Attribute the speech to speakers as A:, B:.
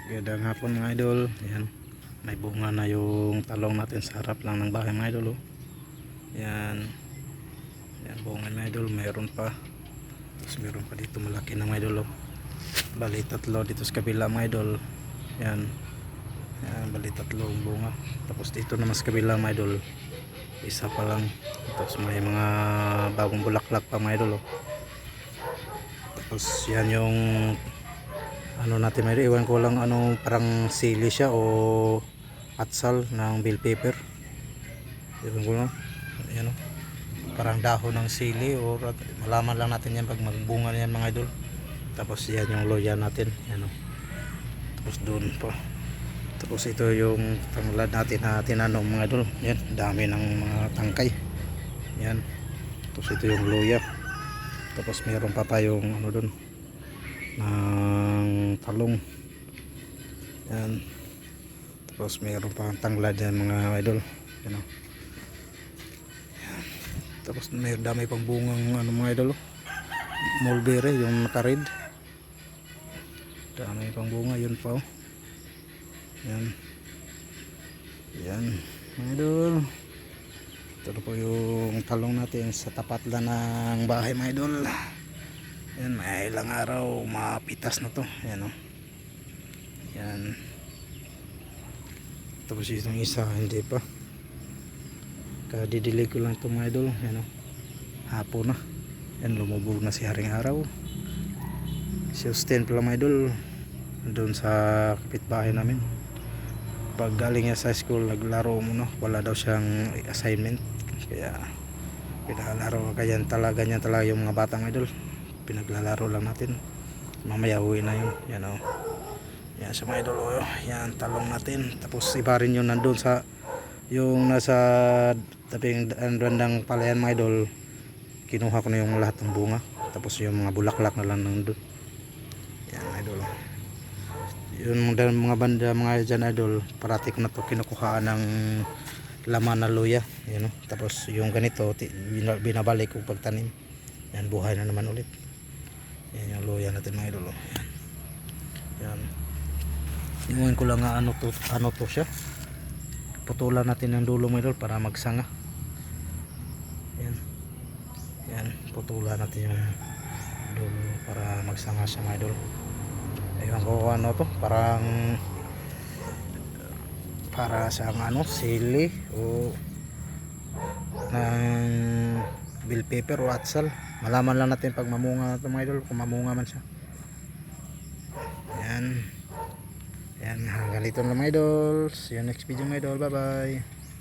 A: Gandang hapon mga idol. Yan. May bunga na yung talong natin sa harap lang ng bahay mga idol. Oh. Yan. Yan bunga mga idol. Mayroon pa. Tapos mayroon pa dito malaki na mga idol. Oh. Bali tatlo dito sa kabila mga idol. Yan. Yan. Bali tatlo ang bunga. Tapos dito naman sa kabila mga idol. Isa pa lang. Tapos may mga bagong bulaklak pa mga idol. Oh. Tapos yan yung ano natin may iwan ko lang ano parang sili siya o atsal ng bell pepper, iwan ko lang yan, parang dahon ng sili o malaman lang natin yan pag magbunga yan mga idol. Tapos yan yung loya natin yan, tapos doon pa, tapos ito yung tanglad natin na tinanong mga idol. Yan dami ng mga tangkay yan. Tapos ito yung loya, tapos meron pa tayong ano doon ng talong yan. Tapos mayroon pa tanglad yan mga idol yan, yan. Tapos may dami pang bungang ano mga idol, mulberry yung nakared, dami pang bunga yun pa. Yan yan mga idol. Ito po yung talong natin sa tapat lang ng bahay mga idol. Yan, may ilang araw mapitas na to. Yan o. Yan. Tapos itong isa hindi pa. Kadidilig ko lang ito mga idol. Yan o. Hapon na. Yan, lumubog na si haring araw. Si Austin pala mga idol. Doon sa kapitbahay namin. Pag galing niya sa school, naglaro muna. Wala daw siyang assignment. Kaya pinalaro. Kaya talaga niya talaga yung mga batang idol. Pinaglalaro lang natin, mamaya uwi na yun. Yan o, yan sa mga idol. O, yan talong natin. Tapos iba rin yun nandun sa yung nasa tabing bandang palayan mga idol. Kinuha ko na yung lahat ng bunga, tapos yung mga bulaklak na lang nandun. Yan mga idol, yun mga banda mga dyan idol. Parati ko na to kinukuhaan ng laman na luya. Yan o. Tapos yung ganito binabalik ko pagtanim. Yan, buhay na naman ulit. Yan yung luya natin mga idol. Yan. Yan. Iwan ko lang nga ano to siya. Putulan natin ng dulo mga idol para magsanga. Yan. Yan, putulan natin yung dulo para magsanga siya mga idol. Iwan ko ano to, parang para sa ano, sili o ng bell pepper o atsal. Malaman lang natin pag mamunga na ito mga idol, kung mamunga man siya. Yan. Yan, hanggang dito na mga idol. See you next video mga idol. Bye bye.